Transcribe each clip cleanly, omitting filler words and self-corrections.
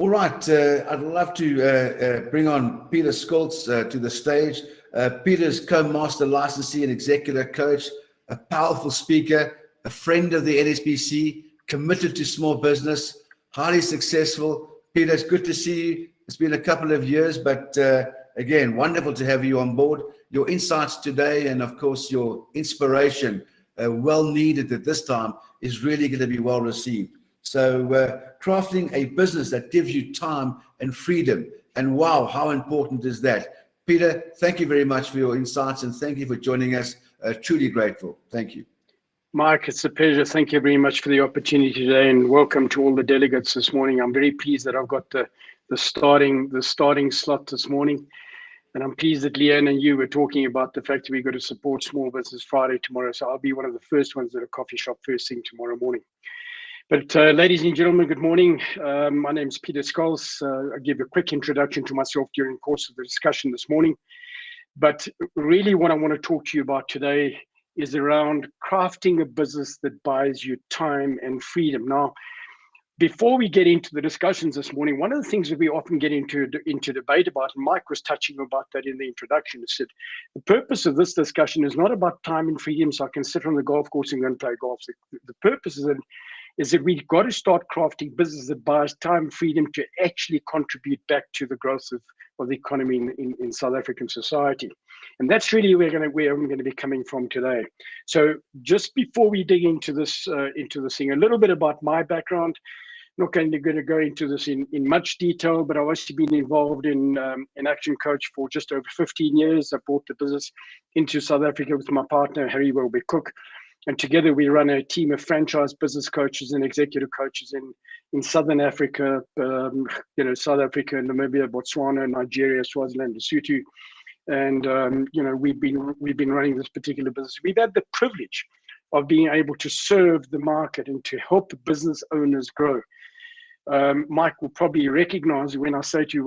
All right, I'd love to bring on Peter Schultz to the stage. Peter's co-master licensee and executive coach, a powerful speaker, a friend of the NSBC, committed to small business, highly successful. Peter, it's good to see you. It's been a couple of years, but again, wonderful to have you on board. Your insights today and, of course, your inspiration, well needed at this time, is really going to be well received. So crafting a business that gives you time and freedom. And wow, how important is that? Peter, thank you very much for your insights and thank you for joining us. Truly grateful. Thank you. Mike, it's a pleasure. Thank you very much for the opportunity today and welcome to all the delegates this morning. I'm very pleased that I've got the starting slot this morning. And I'm pleased that Leanne and you were talking about the fact that we've got to support Small Business Friday tomorrow. So I'll be one of the first ones at a coffee shop first thing tomorrow morning. But ladies and gentlemen, good morning. My name is Peter Schultz. I'll give a quick introduction to myself during the course of the discussion this morning. But really what I want to talk to you about today is around crafting a business that buys you time and freedom. Now, before we get into the discussions this morning, one of the things that we often get into debate about, and Mike was touching about that in the introduction, is that the purpose of this discussion is not about time and freedom so I can sit on the golf course and go and play golf. The purpose is that we've got to start crafting business that buys time and freedom to actually contribute back to the growth of the economy in South African society. And that's really where I'm going to be coming from today. So just before we dig into this thing, a little bit about my background. I'm not going to go into this in much detail, but I've actually been involved in ActionCOACH for just over 15 years. I brought the business into South Africa with my partner, Harry Welbeck-Cook. And together we run a team of franchise business coaches and executive coaches in Southern Africa, South Africa, Namibia, Botswana, Nigeria, Swaziland, Lesotho. And, we've been running this particular business. We've had the privilege of being able to serve the market and to help business owners grow. Mike will probably recognize when I say to you,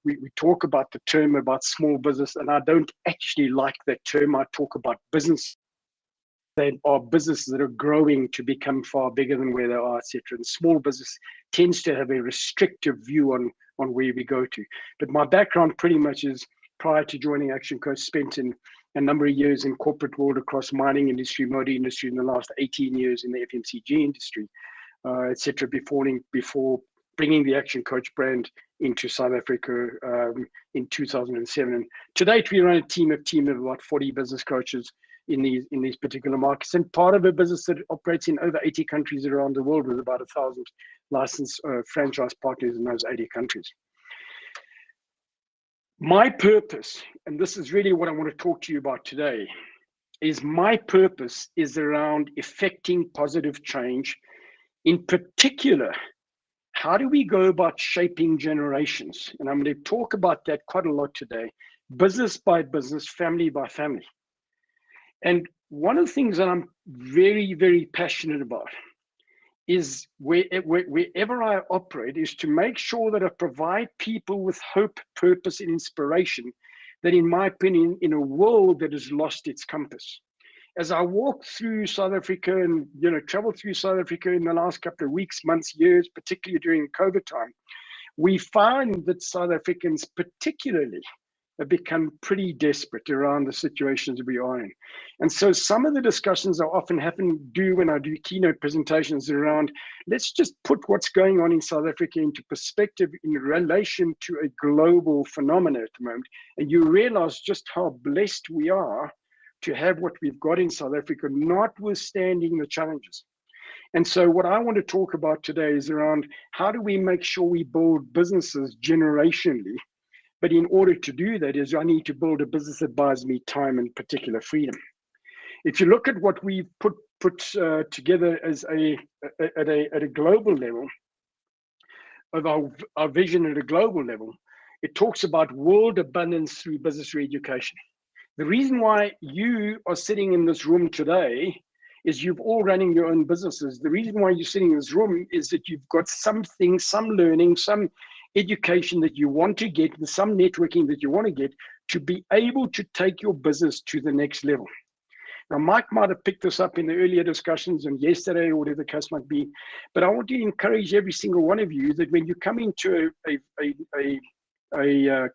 we talk about the term about small business, and I don't actually like that term. I talk about business that are businesses that are growing to become far bigger than where they are, etc. And small business tends to have a restrictive view on where we go to. But my background pretty much is, prior to joining ActionCOACH, spent in a number of years in corporate world across mining industry, motor industry, in the last 18 years in the FMCG industry, etc. Before bringing the ActionCOACH brand into South Africa in 2007. And to date, we run a team of about 40 business coaches in these particular markets, and part of a business that operates in over 80 countries around the world with about 1,000 licensed franchise partners in those 80 countries. My purpose, and this is really what I want to talk to you about today, is my purpose is around effecting positive change. In particular, how do we go about shaping generations? And I'm going to talk about that quite a lot today, business by business, family by family. And one of the things that I'm very, very passionate about is wherever I operate is to make sure that I provide people with hope, purpose, and inspiration that, in my opinion, in a world that has lost its compass. As I walk through South Africa and travel through South Africa in the last couple of weeks, months, years, particularly during COVID time, we find that South Africans particularly have become pretty desperate around the situations we are in. And so some of the discussions I often do when I do keynote presentations around, let's just put what's going on in South Africa into perspective in relation to a global phenomenon at the moment. And you realize just how blessed we are to have what we've got in South Africa, notwithstanding the challenges. And so what I want to talk about today is around how do we make sure we build businesses generationally. But in order to do that is I need to build a business that buys me time and particular freedom. If you look at what we've put together as at a global level, of our vision at a global level, it talks about world abundance through business re-education. The reason why you are sitting in this room today is you've all running your own businesses. The reason why you're sitting in this room is that you've got something, some learning, some education that you want to get, and some networking that you want to get to be able to take your business to the next level. Now, Mike might have picked this up in the earlier discussions and yesterday or whatever the case might be, but I want to encourage every single one of you that when you come into a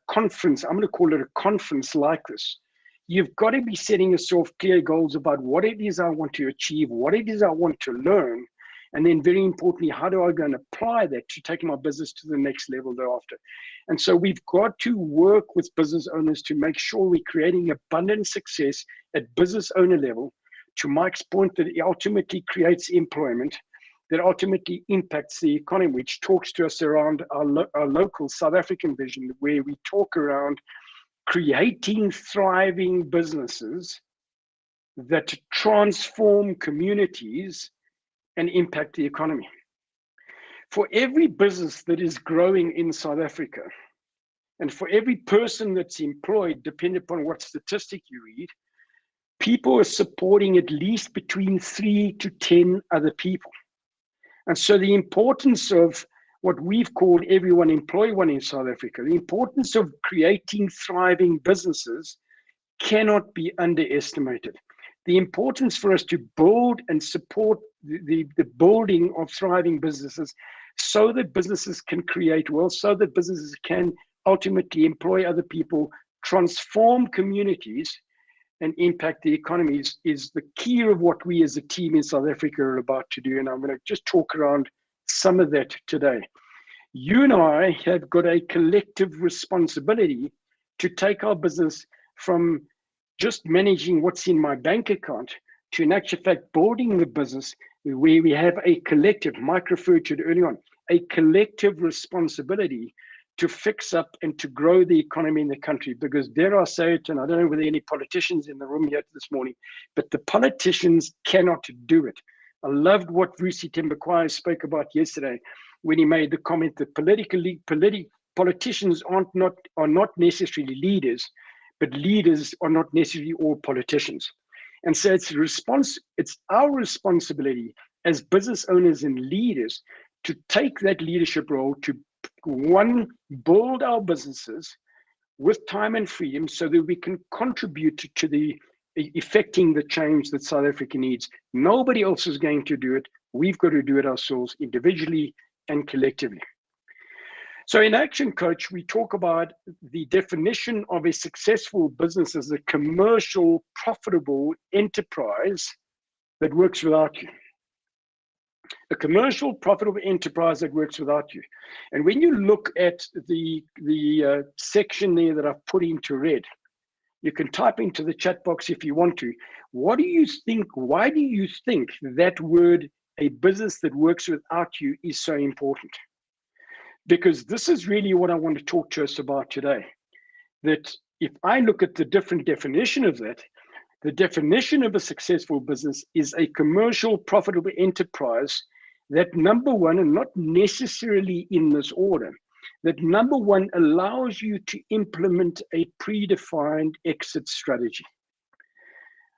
conference, I'm going to call it a conference like this, you've got to be setting yourself clear goals about what it is I want to achieve, what it is I want to learn, and then very importantly, how do I go and apply that to take my business to the next level thereafter. And so we've got to work with business owners to make sure we're creating abundant success at business owner level, to Mike's point that it ultimately creates employment, that ultimately impacts the economy, which talks to us around our local South African vision, where we talk around creating thriving businesses that transform communities and impact the economy. For every business that is growing in South Africa, and for every person that's employed, depending upon what statistic you read, people are supporting at least between 3 to 10 other people. And so the importance of what we've called everyone employ one in South Africa, the importance of creating thriving businesses cannot be underestimated. The importance for us to build and support the building of thriving businesses so that businesses can create wealth, so that businesses can ultimately employ other people, transform communities, and impact the economies is the key of what we as a team in South Africa are about to do. And I'm going to just talk around some of that today. You and I have got a collective responsibility to take our business from just managing what's in my bank account to, in actual fact, building the business where we have a collective, Mike referred to it earlier on, a collective responsibility to fix up and to grow the economy in the country. Because dare I say it, and I don't know whether any politicians in the room here this morning, but the politicians cannot do it. I loved what Vusi Thembekwayo spoke about yesterday when he made the comment that politicians are not necessarily leaders, but leaders are not necessarily all politicians. And so it's our responsibility as business owners and leaders to take that leadership role to, one, build our businesses with time and freedom so that we can contribute to the effecting the change that South Africa needs. Nobody else is going to do it. We've got to do it ourselves individually and collectively. So in ActionCOACH, we talk about the definition of a successful business as a commercial, profitable enterprise that works without you. A commercial, profitable enterprise that works without you. And when you look at the section there that I've put into red, you can type into the chat box if you want to. What do you think? Why do you think that word, a business that works without you, is so important? Because this is really what I want to talk to us about today. That if I look at the different definition of that, the definition of a successful business is a commercial, profitable enterprise that, number one, and not necessarily in this order, that number one allows you to implement a predefined exit strategy.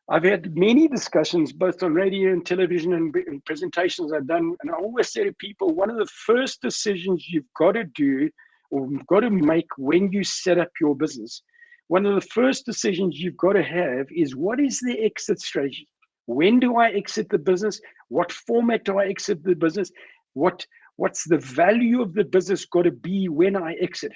I've had many discussions, both on radio and television and presentations I've done, and I always say to people, one of the first decisions you've got to do or you've got to make when you set up your business, one of the first decisions you've got to have is, what is the exit strategy? When do I exit the business? What format do I exit the business? What's the value of the business got to be when I exit?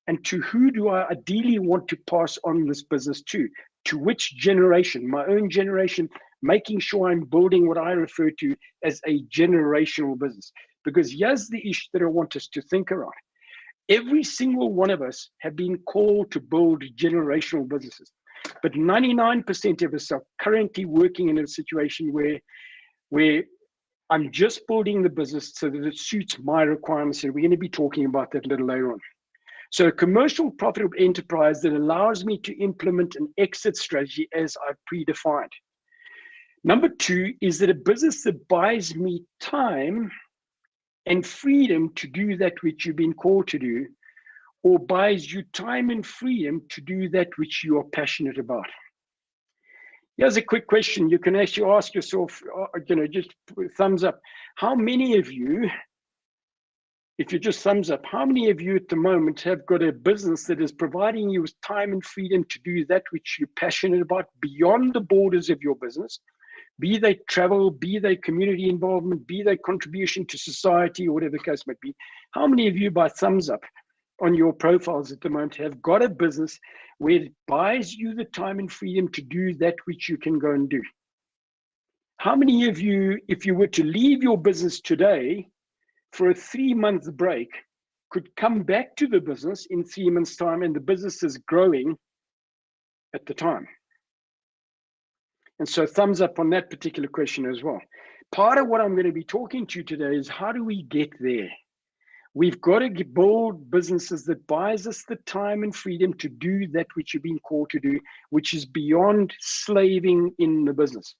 And to who do I ideally want to pass on this business to? To which generation? My own generation, making sure I'm building what I refer to as a generational business. Because here's the issue that I want us to think around. Every single one of us have been called to build generational businesses. But 99% of us are currently working in a situation where I'm just building the business so that it suits my requirements. And we're going to be talking about that a little later on. So a commercial, profitable enterprise that allows me to implement an exit strategy as I've predefined. Number two is that a business that buys me time and freedom to do that which you've been called to do, or buys you time and freedom to do that which you are passionate about. Here's a quick question you can actually ask yourself, just thumbs up. How many of you, if you just thumbs up, how many of you at the moment have got a business that is providing you with time and freedom to do that which you're passionate about beyond the borders of your business? Be they travel, be they community involvement, be they contribution to society, or whatever the case might be. How many of you, by thumbs up on your profiles at the moment, have got a business where it buys you the time and freedom to do that which you can go and do? How many of you, if you were to leave your business today for a 3-month break, could come back to the business in 3 months' time and the business is growing at the time? And so thumbs up on that particular question as well. Part of what I'm going to be talking to you today is how do we get there? We've got to build businesses that buys us the time and freedom to do that which you've been called to do, which is beyond slaving in the business.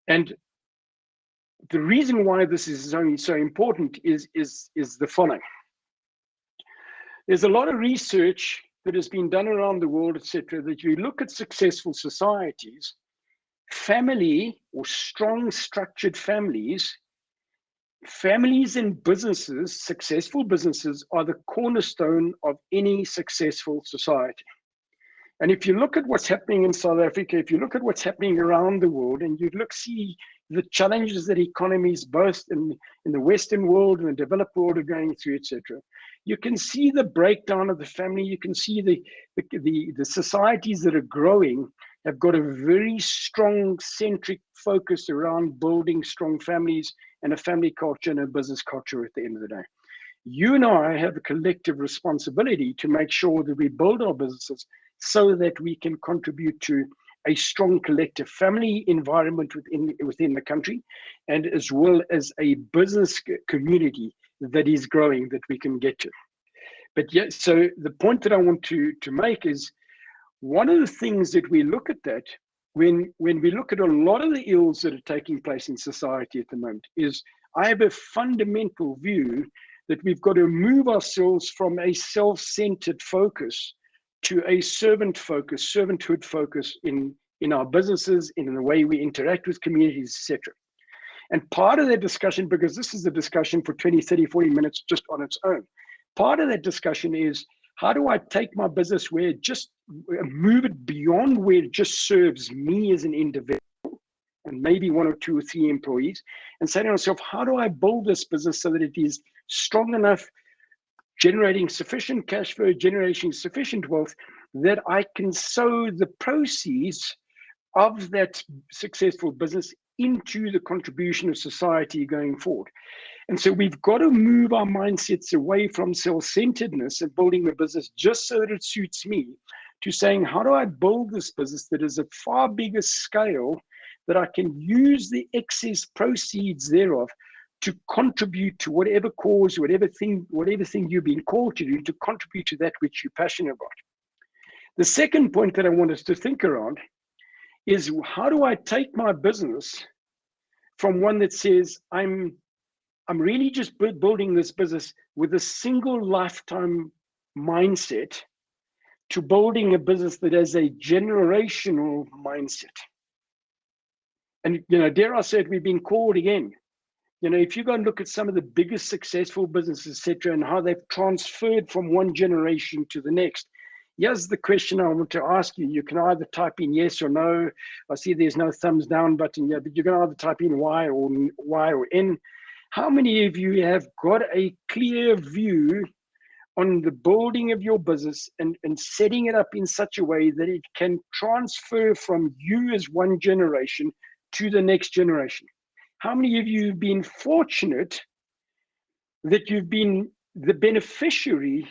And the reason why this is only so important is the following. There's a lot of research that has been done around the world, etc., that you look at successful societies, family or strong structured families and businesses, successful businesses, are the cornerstone of any successful society. And if you look at what's happening in South Africa, if you look at what's happening around the world, and you see the challenges that economies, both in the Western world and the developed world, are going through, etc., you can see the breakdown of the family. You can see the societies that are growing have got a very strong centric focus around building strong families and a family culture and a business culture at the end of the day. You and I have a collective responsibility to make sure that we build our businesses so that we can contribute to a strong collective family environment within the country, and as well as a business community that is growing that we can get to. But yeah, so the point that I want to make is, one of the things that we look at that when we look at a lot of the ills that are taking place in society at the moment is, I have a fundamental view that we've got to move ourselves from a self-centered focus to a servanthood focus in our businesses, in the way we interact with communities, etc. And part of that discussion, because this is a discussion for 20, 30, 40 minutes just on its own, part of that discussion is, how do I take my business where just move it beyond where it just serves me as an individual and maybe 1 or 2 or 3 employees, and say to myself, how do I build this business so that it is strong enough, generating sufficient cash flow, generating sufficient wealth, that I can sow the proceeds of that successful business into the contribution of society going forward. And so we've got to move our mindsets away from self-centeredness and building the business just so that it suits me, to saying, how do I build this business that is a far bigger scale, that I can use the excess proceeds thereof to contribute to whatever cause, whatever thing you've been called to do, to contribute to that which you're passionate about. The second point that I want us to think around is, how do I take my business from one that says, I'm really just building this business with a single lifetime mindset, to building a business that has a generational mindset. And, dare I say it, we've been called again. If you go and look at some of the biggest successful businesses, etc., and how they've transferred from one generation to the next, here's the question I want to ask you. You can either type in yes or no. I see there's no thumbs down button here, but you can either type in Y or N. How many of you have got a clear view on the building of your business and setting it up in such a way that it can transfer from you as one generation to the next generation? How many of you have been fortunate that you've been the beneficiary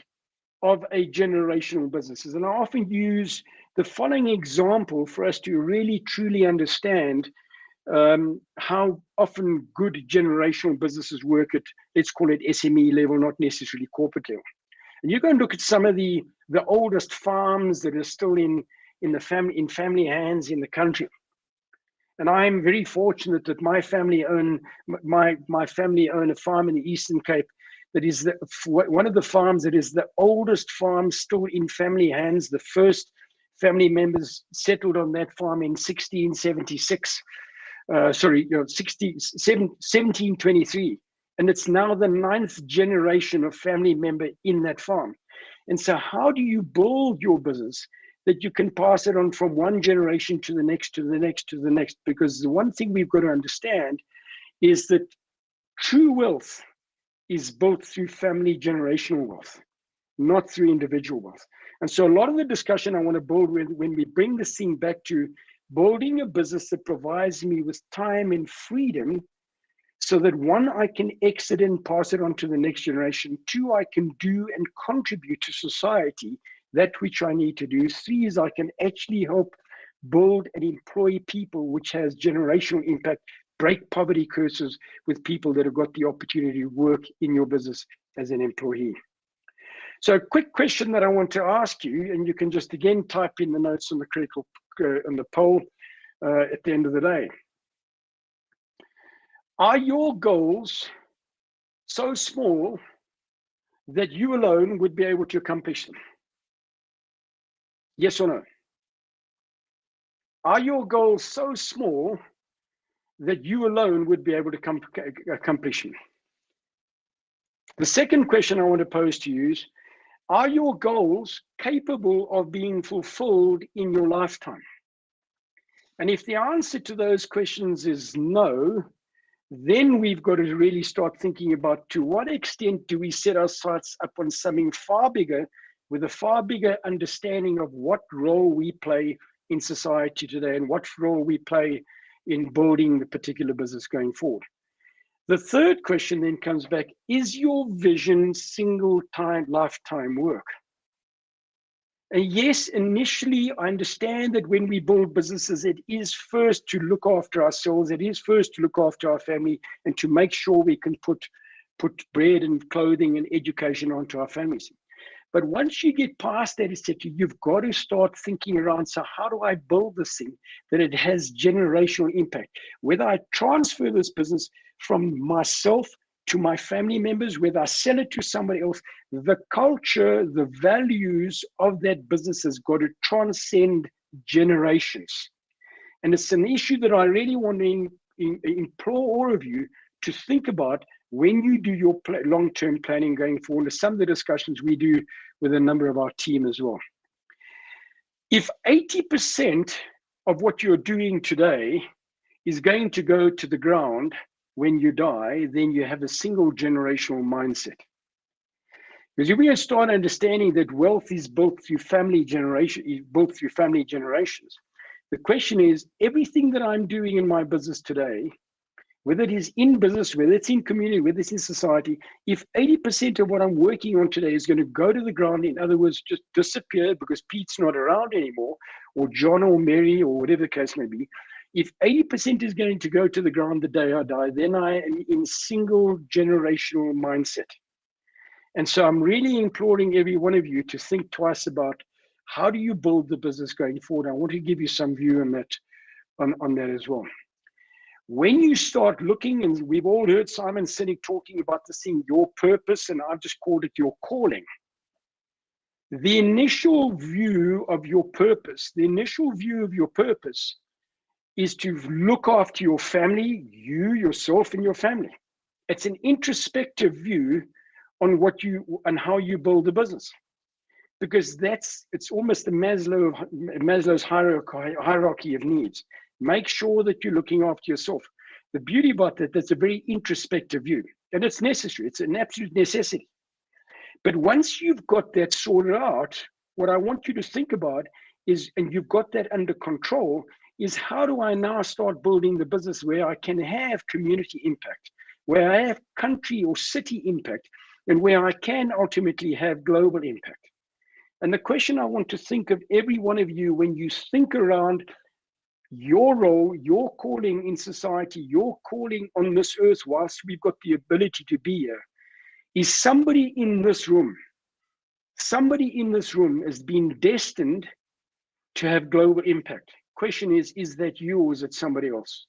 of a generational businesses? And I often use the following example for us to really truly understand how often good generational businesses work at, let's call it SME level, not necessarily corporate level. And you go and look at some of the oldest farms that are still in family hands in the country. And I'm very fortunate that my family own a farm in the Eastern Cape that is one of the farms that is the oldest farm still in family hands. The first family members settled on that farm in 1723, And it's now the 9th generation of family member in that farm. And so how do you build your business that you can pass it on from one generation to the next, to the next, to the next? Because the one thing we've got to understand is that true wealth is built through family generational wealth, not through individual wealth. And so a lot of the discussion I want to build with, when we bring this thing back to building a business that provides me with time and freedom, so that one, I can exit and pass it on to the next generation. 2, I can do and contribute to society that which I need to do. 3 is I can actually help build and employ people, which has generational impact, break poverty curses with people that have got the opportunity to work in your business as an employee. So a quick question that I want to ask you, and you can just again type in the notes on the critical on the poll at the end of the day. Are your goals so small that you alone would be able to accomplish them? Yes or no? Are your goals so small that you alone would be able to accomplish them? The second question I want to pose to you is, are your goals capable of being fulfilled in your lifetime? And if the answer to those questions is no, then we've got to really start thinking about, to what extent do we set our sights up on something far bigger, with a far bigger understanding of what role we play in society today and what role we play in building the particular business going forward. The third question then comes back, is your vision single-time lifetime work? And yes, initially, I understand that when we build businesses, it is first to look after ourselves. It is first to look after our family and to make sure we can put bread and clothing and education onto our families. But once you get past that, etc., you've got to start thinking around, so how do I build this thing that it has generational impact? Whether I transfer this business from myself to my family members, whether I sell it to somebody else, the culture, the values of that business has got to transcend generations. And it's an issue that I really want to implore all of you to think about when you do your long-term planning going forward. To some of the discussions we do with a number of our team as well. If 80% of what you're doing today is going to go to the ground when you die, then you have a single generational mindset. Because if we start understanding that wealth is built through family generations, the question is, everything that I'm doing in my business today, whether it is in business, whether it's in community, whether it's in society, if 80% of what I'm working on today is going to go to the ground, in other words, just disappear because Pete's not around anymore, or John or Mary or whatever the case may be, if 80% is going to go to the ground the day I die, then I am in single generational mindset. And so I'm really imploring every one of you to think twice about, how do you build the business going forward? I want to give you some view on that, on that as well. When you start looking, and we've all heard Simon Sinek talking about this thing, your purpose, and I've just called it your calling. The initial view of your purpose, is to look after your family, you, yourself, and your family. It's an introspective view on what you and how you build a business, because it's almost the Maslow's hierarchy of needs. Make sure that you're looking after yourself. The beauty about that's a very introspective view, and it's necessary. It's an absolute necessity. But once you've got that sorted out, what I want you to think about is, and you've got that under control, is how do I now start building the business where I can have community impact, where I have country or city impact, and where I can ultimately have global impact. And the question I want to think of every one of you, when you think around your role, your calling in society, your calling on this earth whilst we've got the ability to be here, is somebody in this room has been destined to have global impact. Question is that you or is it somebody else?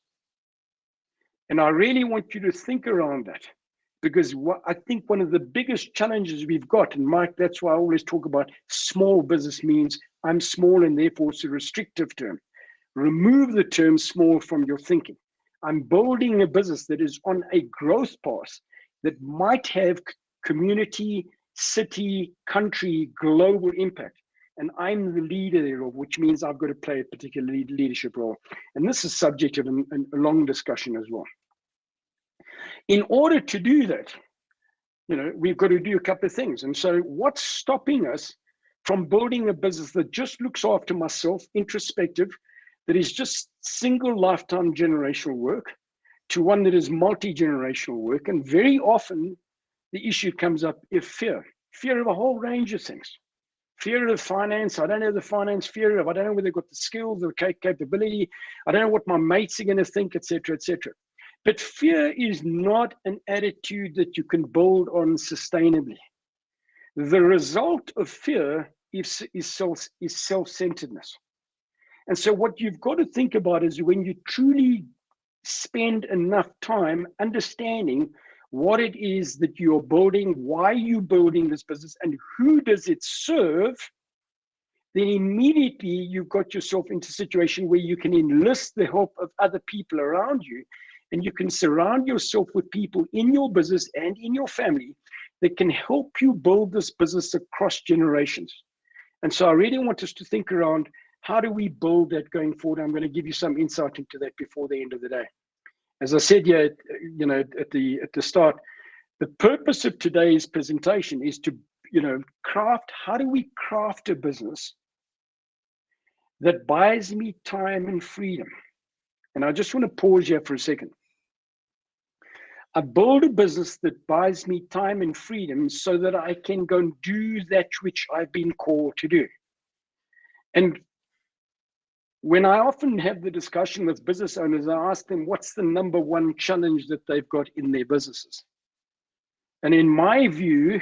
And I really want you to think around that, because I think one of the biggest challenges we've got, and Mike, that's why I always talk about small business means I'm small and therefore it's a restrictive term. Remove the term small from your thinking. I'm building a business that is on a growth path that might have community, city, country, global impact. And I'm the leader thereof, which means I've got to play a particular leadership role. And this is subject of a long discussion as well. In order to do that, we've got to do a couple of things. And so what's stopping us from building a business that just looks after myself, introspective, that is just single lifetime generational work, to one that is multi-generational work? And very often the issue comes up is fear of a whole range of things. Fear of finance. I don't have the finance. Fear of, I don't know whether they've got the skills or capability. I don't know what my mates are going to think, etc., etc. But fear is not an attitude that you can build on sustainably. The result of fear is self-centeredness. And so what you've got to think about is when you truly spend enough time understanding what it is that you're building, why you're building this business, and who does it serve, then immediately you've got yourself into a situation where you can enlist the help of other people around you, and you can surround yourself with people in your business and in your family that can help you build this business across generations. And so I really want us to think around, how do we build that going forward? I'm going to give you some insight into that before the end of the day. As I said here, at the start, the purpose of today's presentation is to, craft. How do we craft a business that buys me time and freedom? And I just want to pause here for a second. I build a business that buys me time and freedom so that I can go and do that which I've been called to do. And when I often have the discussion with business owners, I ask them, what's the number one challenge that they've got in their businesses? And in my view,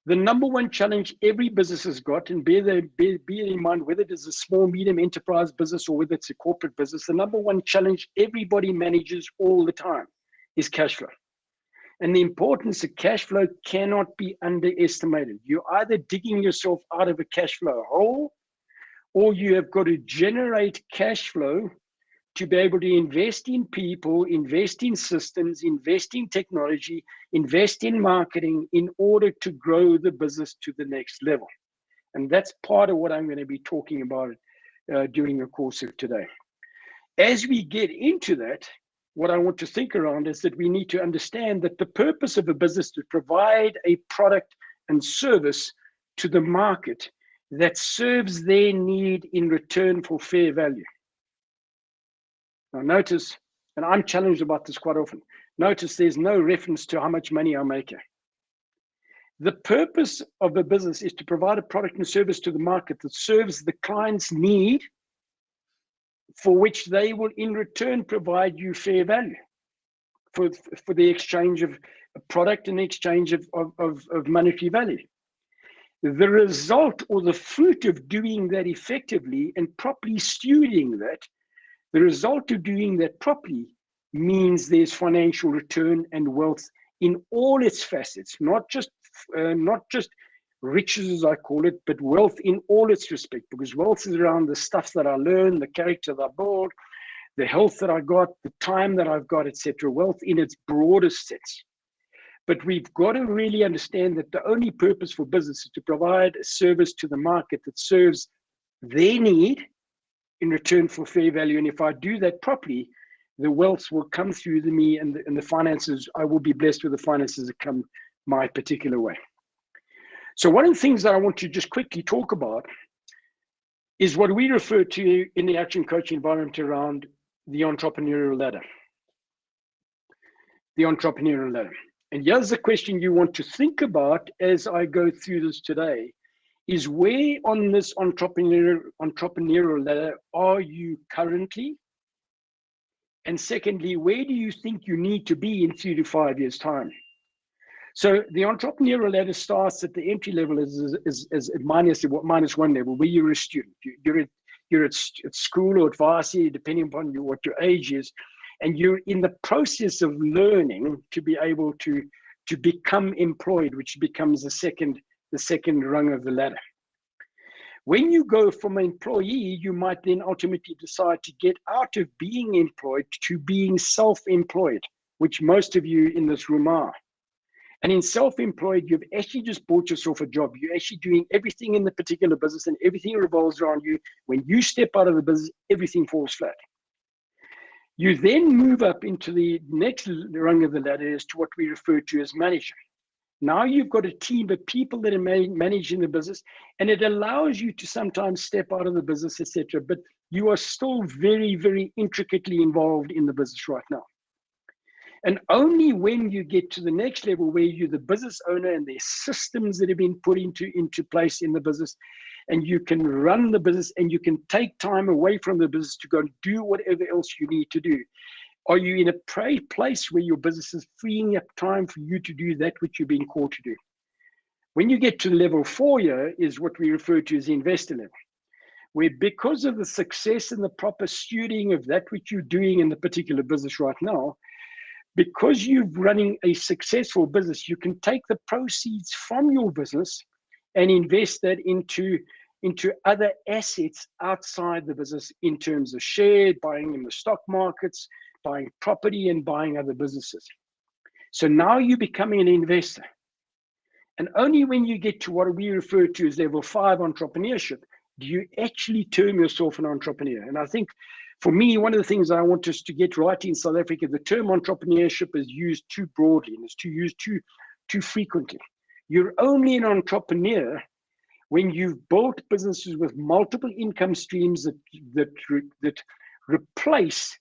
the number one challenge every business has got, and bear in mind whether it is a small, medium enterprise business or whether it's a corporate business, the number one challenge everybody manages all the time is cash flow. And the importance of cash flow cannot be underestimated. You're either digging yourself out of a cash flow hole, or you have got to generate cash flow to be able to invest in people, invest in systems, invest in technology, invest in marketing in order to grow the business to the next level. And that's part of what I'm going to be talking about during the course of today. As we get into that, what I want to think around is that we need to understand that the purpose of a business is to provide a product and service to the market that serves their need in return for fair value. Now notice, and I'm challenged about this quite often, notice there's no reference to how much money I make here. The purpose of a business is to provide a product and service to the market that serves the client's need, for which they will in return provide you fair value for the exchange of a product and the exchange of monetary value. The result or the fruit of doing that effectively and properly stewarding that, the result of doing that properly means there's financial return and wealth in all its facets, not just riches, as I call it, but wealth in all its respect, because wealth is around the stuff that I learn, the character that I build, the health that I got, the time that I've got, etc. Wealth in its broadest sense. But we've got to really understand that the only purpose for business is to provide a service to the market that serves their need in return for fair value. And if I do that properly, the wealth will come through to me, and the finances, I will be blessed with the finances that come my particular way. So one of the things that I want to just quickly talk about is what we refer to in the ActionCOACH environment around the entrepreneurial ladder. The entrepreneurial ladder. And here's the question you want to think about as I go through this today, is where on this entrepreneurial ladder are you currently? And secondly, where do you think you need to be in 3 to 5 years' time? So the entrepreneurial ladder starts at the entry level is minus one level, where you're a student. You're at school or at varsity, depending upon what your age is, and you're in the process of learning to be able to become employed, which becomes the second rung of the ladder. When you go from an employee, you might then ultimately decide to get out of being employed to being self-employed. which most of you in this room are. And in self-employed, you've actually just bought yourself a job. You're actually doing everything in the particular business and everything revolves around you. When you step out of the business, everything falls flat. You then move up into the next rung of the ladder as to what we refer to as manager. Now you've got a team of people that are managing the business, and it allows you to sometimes step out of the business, etc. But you are still very, very intricately involved in the business right now. And only when you get to the next level where you're the business owner and there's systems that have been put into place in the business, and you can run the business and you can take time away from the business to go and do whatever else you need to do, are you in a place where your business is freeing up time for you to do that which you're being called to do. When you get to level 4 here is what we refer to as the investor level, where because of the success and the proper stewarding of that which you're doing in the particular business right now, because you're running a successful business, you can take the proceeds from your business and invest that into other assets outside the business in terms of share, buying in the stock markets, buying property and buying other businesses. So now you're becoming an investor. And only when you get to what we refer to as level 5 entrepreneurship, do you actually term yourself an entrepreneur. And I think for me, one of the things I want us to get right in South Africa, the term entrepreneurship is used too broadly and it's used too frequently. You're only an entrepreneur when you've built businesses with multiple income streams that replace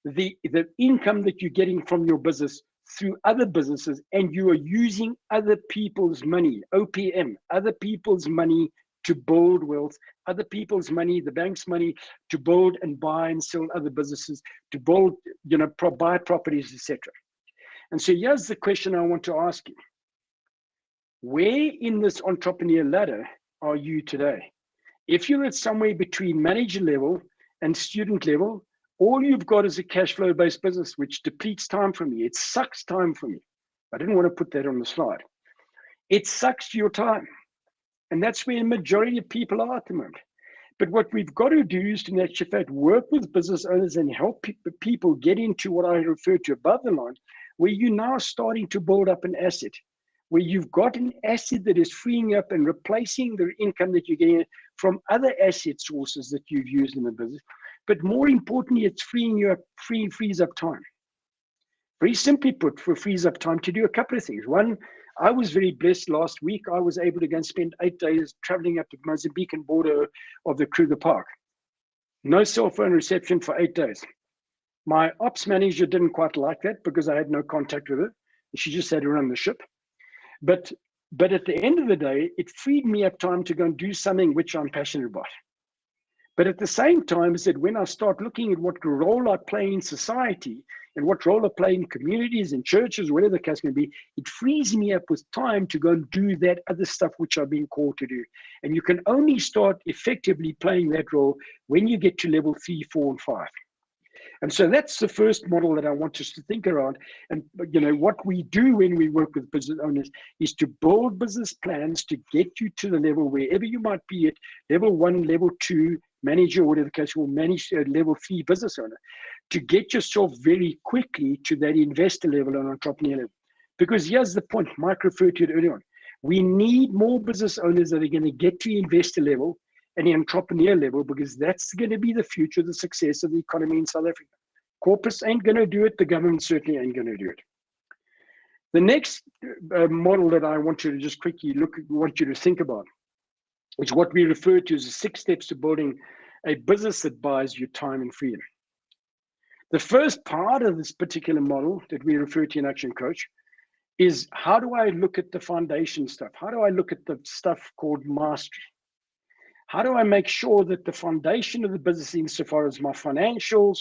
the income that you're getting from your business through other businesses, and you are using other people's money, OPM, other people's money to build wealth, other people's money, the bank's money, to build and buy and sell other businesses, to build, buy properties, etc. And so here's the question I want to ask you. Where in this entrepreneur ladder are you today? If you're at somewhere between manager level and student level, all you've got is a cash flow based business, which depletes time from you. It sucks time from you. I didn't want to put that on the slide. It sucks your time. And that's where the majority of people are at the moment. But what we've got to do is to, in actual fact, work with business owners and help people get into what I refer to above the line, where you're now starting to build up an asset, where you've got an asset that is freeing up and replacing the income that you're getting from other asset sources that you've used in the business. But more importantly, it's frees up time. Very simply put, frees up time to do a couple of things. One, I was very blessed last week. I was able to go and spend 8 days traveling up to the Mozambican border of the Kruger Park. No cell phone reception for 8 days. My ops manager didn't quite like that because I had no contact with her. She just had to run the ship. But at the end of the day, it freed me up time to go and do something which I'm passionate about. But at the same time, is that when I start looking at what role I play in society and what role I play in communities and churches, whatever the case may be, it frees me up with time to go and do that other stuff which I've been called to do. And you can only start effectively playing that role when you get to level 3, 4, and 5. And so that's the first model that I want us to think around. And what we do when we work with business owners is to build business plans to get you to the level wherever you might be at level 1, level 2, manager, whatever the case, will manage a level 3 business owner, to get yourself very quickly to that investor level and entrepreneur level. Because here's the point, Mike referred to it earlier on. We need more business owners that are going to get to investor level and the entrepreneur level, because that's going to be the future, the success of the economy in South Africa. Corporates ain't going to do it. The government certainly ain't going to do it. The next model that I want you to just quickly want you to think about is what we refer to as the 6 steps to building a business that buys you time and freedom. The first part of this particular model that we refer to in ActionCOACH is, how do I look at the foundation stuff? How do I look at the stuff called mastery? How do I make sure that the foundation of the business, insofar as my financials,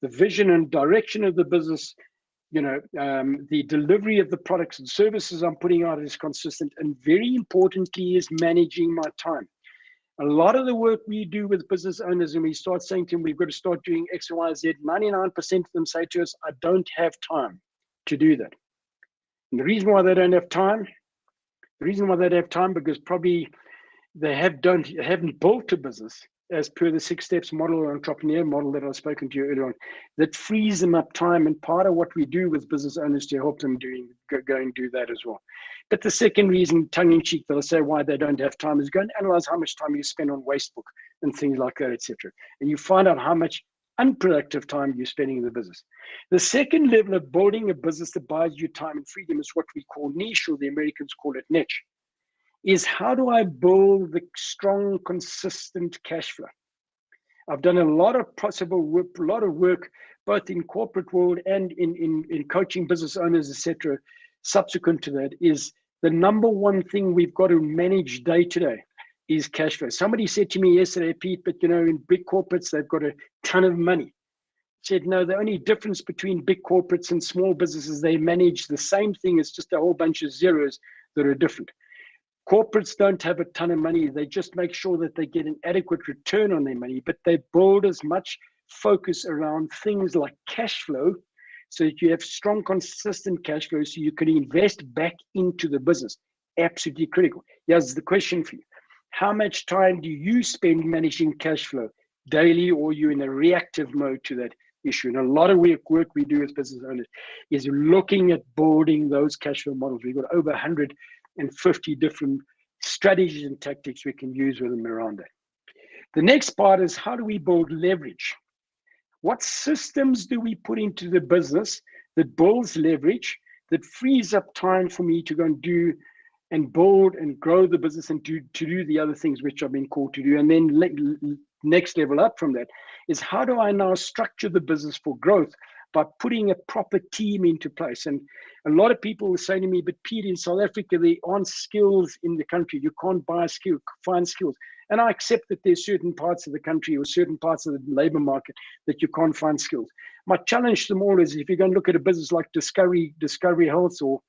the vision and direction of the business, the delivery of the products and services I'm putting out is consistent, and very importantly is managing my time. A lot of the work we do with business owners, and we start saying to them, we've got to start doing X, Y, Z, 99% of them say to us, I don't have time to do that. And the reason why they don't have time, because probably they haven't built a business as per the 6 steps model or entrepreneur model that I've spoken to you earlier on, that frees them up time. And part of what we do with business owners to help them go and do that as well. But the second reason, tongue in cheek, that I say why they don't have time is go and analyze how much time you spend on Wastebook and things like that, etc. And you find out how much unproductive time you're spending in the business. The second level of building a business that buys you time and freedom is what we call niche, or the Americans call it niche. Is how do I build the strong, consistent cash flow? I've done a lot of work, both in corporate world and in coaching business owners, etc. Subsequent to that is the number one thing we've got to manage day to day is cash flow. Somebody said to me yesterday, Pete, but in big corporates, they've got a ton of money. I said, no, the only difference between big corporates and small businesses, they manage the same thing. It's just a whole bunch of zeros that are different. Corporates don't have a ton of money. They just make sure that they get an adequate return on their money, but they build as much focus around things like cash flow so that you have strong, consistent cash flow so you can invest back into the business. Absolutely critical. Here's the question for you. How much time do you spend managing cash flow daily, or are you in a reactive mode to that issue? And a lot of work we do as business owners is looking at building those cash flow models. We've got over 150 different strategies and tactics we can use with them around that. The next part is how do we build leverage? What systems do we put into the business that builds leverage, that frees up time for me to go and do and build and grow the business and to do the other things which I've been called to do? And then next level up from that is how do I now structure the business for growth by putting a proper team into place? And a lot of people will say to me, but Pete, in South Africa, there aren't skills in the country. You can't find skills. And I accept that there's certain parts of the country or certain parts of the labor market that you can't find skills. My challenge to them all is if you're going to look at a business like Discovery Health or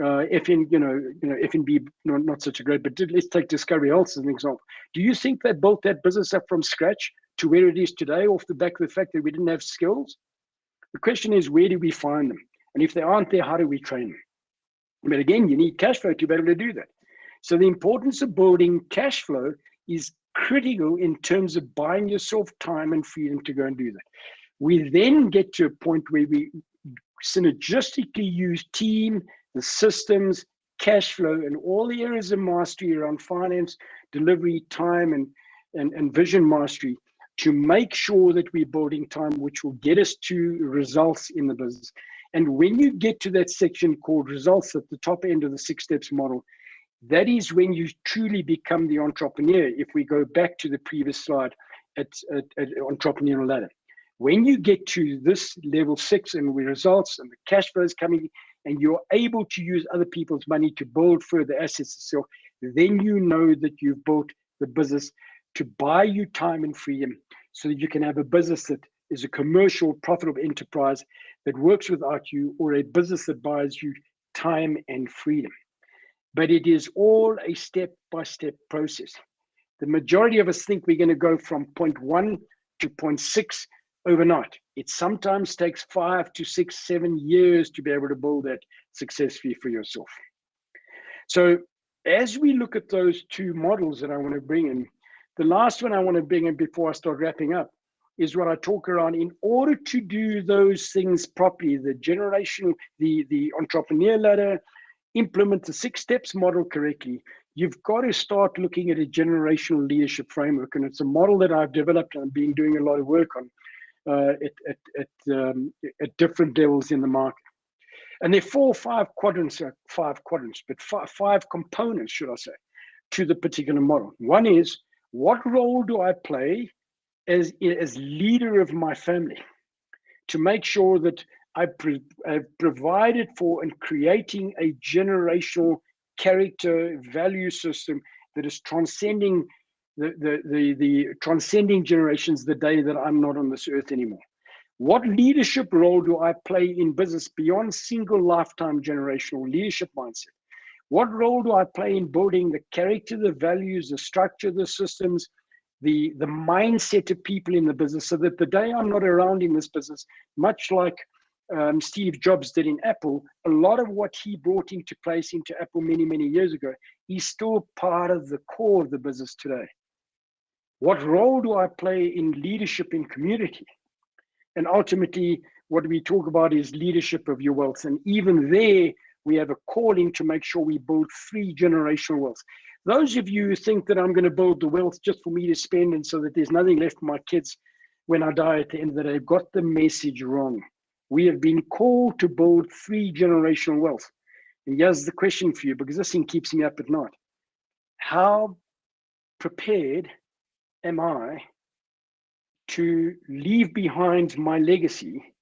F&B, not such a great, but let's take Discovery Health as an example. Do you think they built that business up from scratch to where it is today off the back of the fact that we didn't have skills? The question is, where do we find them? And if they aren't there, how do we train them? But again, you need cash flow to be able to do that. So the importance of building cash flow is critical in terms of buying yourself time and freedom to go and do that. We then get to a point where we synergistically use team, the systems, cash flow, and all the areas of mastery around finance, delivery, time, and vision mastery to make sure that we're building time, which will get us to results in the business. And when you get to that section called results at the top end of the 6 steps model, that is when you truly become the entrepreneur. If we go back to the previous slide at entrepreneurial ladder, when you get to this level 6 and with results and the cash flows coming, and you're able to use other people's money to build further assets itself, then you know that you've built the business to buy you time and freedom so that you can have a business that is a commercial, profitable enterprise that works without you, or a business that buys you time and freedom. But it is all a step-by-step process. The majority of us think we're going to go from point 1 to point 6 overnight. It sometimes takes 5 to 6, 7 years to be able to build that successfully for yourself. So as we look at those two models that I want to bring in, the last one I want to bring in before I start wrapping up is what I talk around. In order to do those things properly, the entrepreneur ladder, implement the 6 steps model correctly, you've got to start looking at a generational leadership framework. And it's a model that I've developed and been doing a lot of work on at different levels in the market. And there are five components, should I say, to the particular model. One is, what role do I play as leader of my family to make sure that I've provided for and creating a generational character value system that is transcending the transcending generations the day that I'm not on this earth anymore. What leadership role do I play in business beyond single lifetime generational leadership mindset? What role do I play in building the character, the values, the structure, the systems, the mindset of people in the business, so that the day I'm not around in this business, much like Steve Jobs did in Apple, a lot of what he brought into place into Apple many, many years ago is still part of the core of the business today. What role do I play in leadership in community? And ultimately, what we talk about is leadership of your wealth. And even there, we have a calling to make sure we build 3 generational wealth. Those of you who think that I'm going to build the wealth just for me to spend and so that there's nothing left for my kids when I die at the end of the day, got the message wrong. We have been called to build 3 generational wealth. And here's the question for you, because this thing keeps me up at night. How prepared am I to leave behind my legacy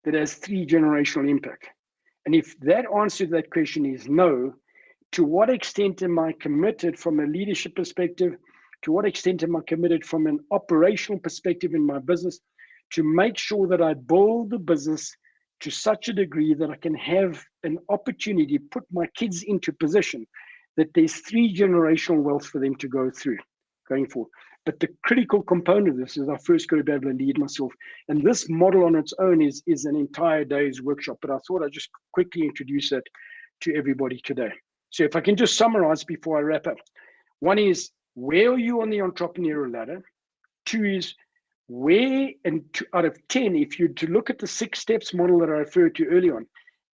that has 3 generational impact? And if that answer to that question is no, to what extent am I committed from a leadership perspective? To what extent am I committed from an operational perspective in my business to make sure that I build the business to such a degree that I can have an opportunity to put my kids into position that there's 3 generational wealth for them to go through going forward. But the critical component of this is I first got to be able to lead myself. And this model on its own is an entire day's workshop, but I thought I'd just quickly introduce it to everybody today. So if I can just summarize before I wrap up. 1 is, where are you on the entrepreneurial ladder? 2 is, where, and out of 10, if you to look at the 6 steps model that I referred to early on,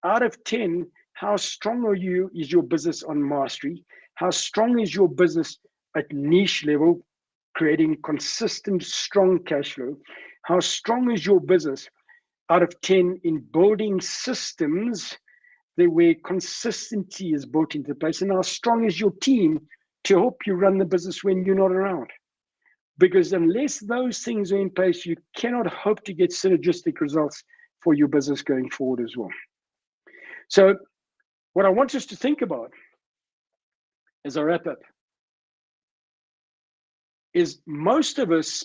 out of 10, how strong is your business on mastery? How strong is your business at niche level, creating consistent, strong cash flow? How strong is your business out of 10 in building systems that where consistency is built into place? And how strong is your team to help you run the business when you're not around? Because unless those things are in place, you cannot hope to get synergistic results for your business going forward as well. So what I want us to think about as I wrap up is most of us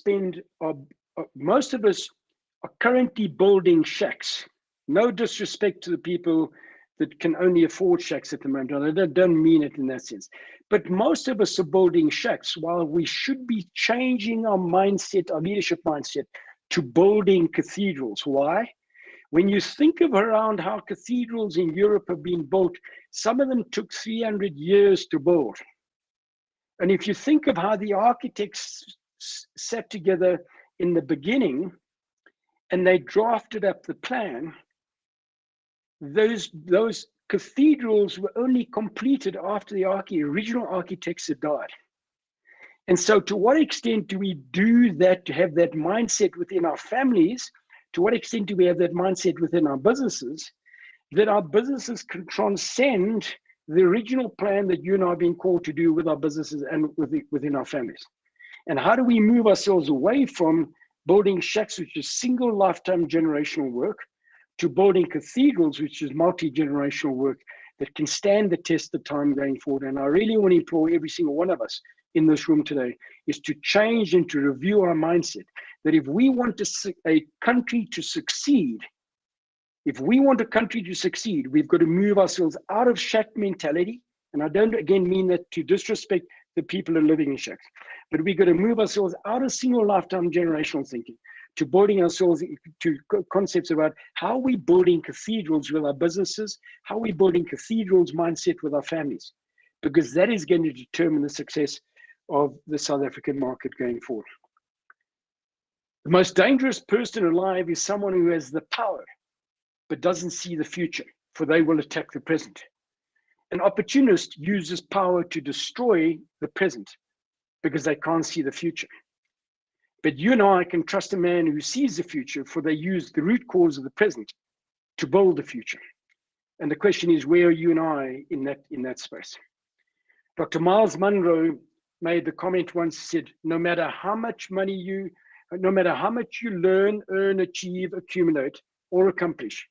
are currently building shacks. No disrespect to the people that can only afford shacks at the moment. I don't mean it in that sense. But most of us are building shacks while we should be changing our mindset, our leadership mindset, to building cathedrals. Why? When you think of around how cathedrals in Europe have been built, some of them took 300 years to build. And if you think of how the architects sat together in the beginning and they drafted up the plan, those cathedrals were only completed after the original architects had died. And so to what extent do we do that, to have that mindset within our families? To what extent do we have that mindset within our businesses, that our businesses can transcend the original plan that you and I have been called to do with our businesses and within our families? And how do we move ourselves away from building shacks, which is single lifetime generational work, to building cathedrals, which is multi-generational work that can stand the test of time going forward? And I really want to implore every single one of us in this room today is to change and to review our mindset, that if we want a country to succeed, we've got to move ourselves out of shack mentality. And I don't again mean that to disrespect the people who are living in shacks, but we've got to move ourselves out of single lifetime generational thinking to building ourselves to concepts about how we building cathedrals with our businesses, how we building cathedrals mindset with our families, because that is going to determine the success of the South African market going forward. The most dangerous person alive is someone who has the power but doesn't see the future, for they will attack the present. An opportunist uses power to destroy the present because they can't see the future. But you and I can trust a man who sees the future, for they use the root cause of the present to build the future. And the question is, where are you and I in that space? Dr. Miles Monroe made the comment once, said, no matter how much you learn, earn, achieve, accumulate, or accomplish,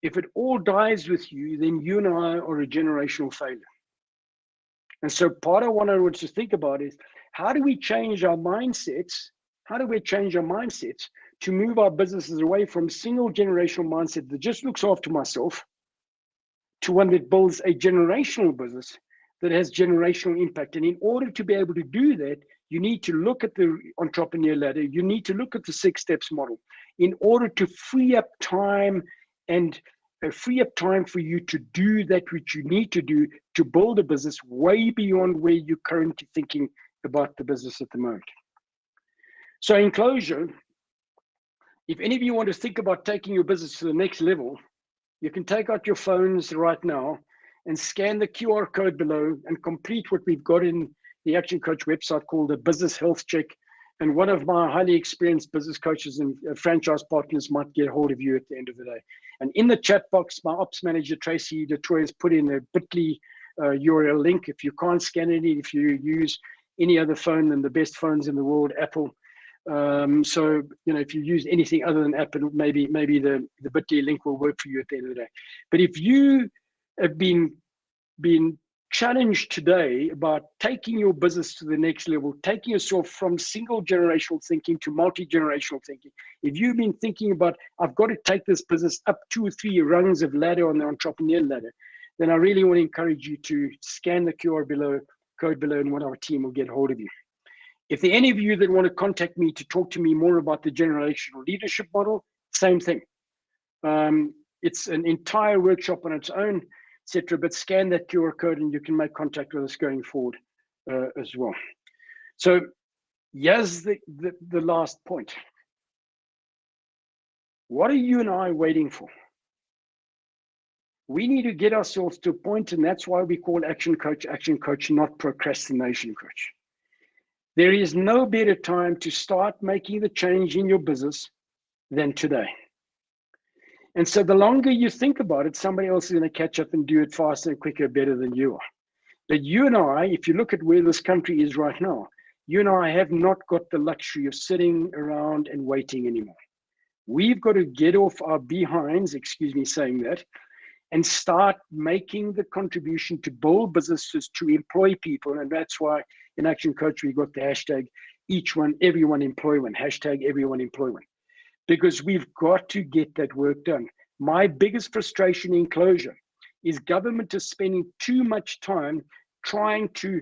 if it all dies with you, then you and I are a generational failure. And so part of what I want to think about is, how do we change our mindsets? How do we change our mindsets to move our businesses away from single generational mindset that just looks after myself to one that builds a generational business that has generational impact? And in order to be able to do that, you need to look at the entrepreneur ladder. You need to look at the 6 steps model in order to free up time and free up time for you to do that which you need to do to build a business way beyond where you're currently thinking about the business at the moment. So in closure, if any of you want to think about taking your business to the next level, you can take out your phones right now and scan the QR code below and complete what we've got in the ActionCOACH website called a business health check. And one of my highly experienced business coaches and franchise partners might get hold of you at the end of the day. And in the chat box, my ops manager, Tracy Detroit, has put in a bit.ly URL link. If you can't scan it, if you use any other phone than the best phones in the world, Apple. So, if you use anything other than Apple, maybe the bit.ly link will work for you at the end of the day. But if you have been challenged today about taking your business to the next level, taking yourself from single generational thinking to multi-generational thinking, if you've been thinking about, I've got to take this business up 2 or 3 rungs of ladder on the entrepreneur ladder, then I really want to encourage you to scan the QR code below, and one of our team will get hold of you. If there are any of you that want to contact me to talk to me more about the generational leadership model, same thing. It's an entire workshop on its own, etc. But scan that QR code and you can make contact with us going forward as well. So here's the last point. What are you and I waiting for? We need to get ourselves to a point, and that's why we call ActionCOACH, not procrastination coach. There is no better time to start making the change in your business than today. And so the longer you think about it, somebody else is going to catch up and do it faster and quicker, better than you are. But you and I, if you look at where this country is right now, you and I have not got the luxury of sitting around and waiting anymore. We've got to get off our behinds, excuse me saying that, and start making the contribution to build businesses, to employ people. And that's why in ActionCOACH, we got the hashtag everyone employ one, hashtag everyone employ one. Because we've got to get that work done. My biggest frustration in closure is government is spending too much time trying to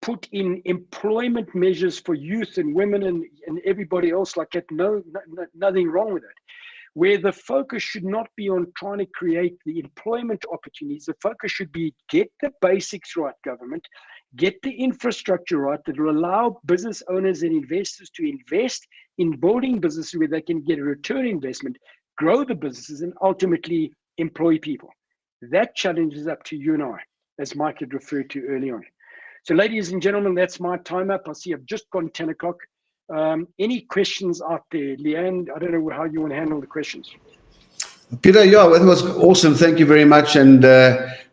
put in employment measures for youth and women and everybody else like that. Nothing wrong with it. Where the focus should not be on trying to create the employment opportunities. The focus should be get the basics right, government, get the infrastructure right that will allow business owners and investors to invest in building businesses where they can get a return investment, grow the businesses, and ultimately employ people. That challenge is up to you and I, as Mike had referred to early on. So ladies and gentlemen, that's my time up. I see I've just gone 10 o'clock. Any questions out there? Leanne, I don't know how you want to handle the questions. Peter, yeah, that was awesome. Thank you very much. And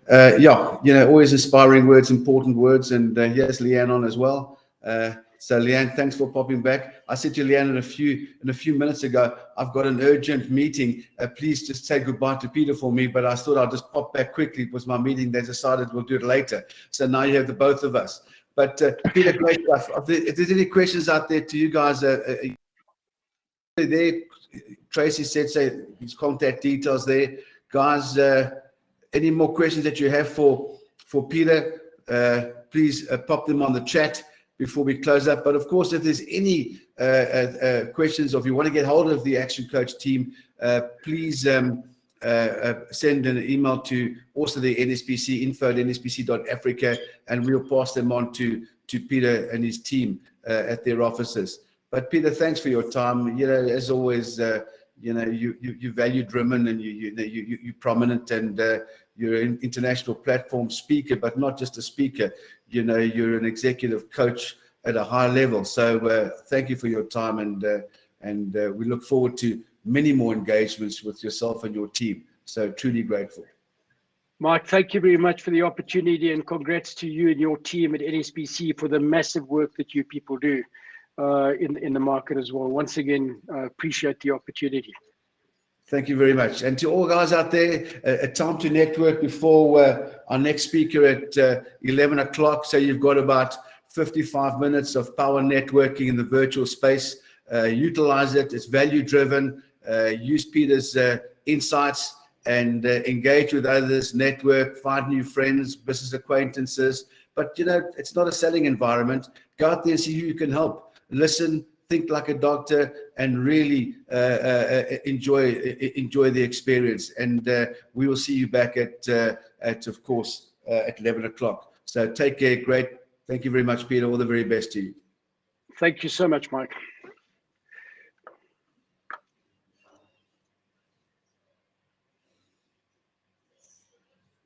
always inspiring words, important words. And here's Leanne on as well. So Leanne, thanks for popping back. I said to Leanne in a few minutes ago, I've got an urgent meeting. Please just say goodbye to Peter for me. But I thought I'll just pop back quickly. It was my meeting. They decided we'll do it later. So now you have the both of us. But Peter, great stuff. If there's any questions out there to you guys, there, Tracy said, say his contact details there. Guys, any more questions that you have for Peter, please pop them on the chat before we close up. But of course, if there's any questions or if you want to get hold of the ActionCOACH team, please send an email to also the NSBC, info@nsbc.africa, and we'll pass them on to Peter and his team at their offices. But Peter, thanks for your time. As always, you're value driven and you're prominent, and you're an international platform speaker, but not just a speaker. You're an executive coach at a high level. So thank you for your time, and we look forward to many more engagements with yourself and your team. So truly grateful. Mike, thank you very much for the opportunity, and congrats to you and your team at NSBC for the massive work that you people do in the market as well. Once again, appreciate the opportunity. Thank you very much. And to all guys out there, a time to network before our next speaker at 11 o'clock. So you've got about 55 minutes of power networking in the virtual space. Utilize it. It's value driven. Use Peter's insights and engage with others, network, find new friends, business acquaintances. But, it's not a selling environment. Go out there and see who you can help. Listen, think like a doctor, and really enjoy the experience. And we will see you back at 11 o'clock. So take care. Great. Thank you very much, Peter. All the very best to you. Thank you so much, Mike.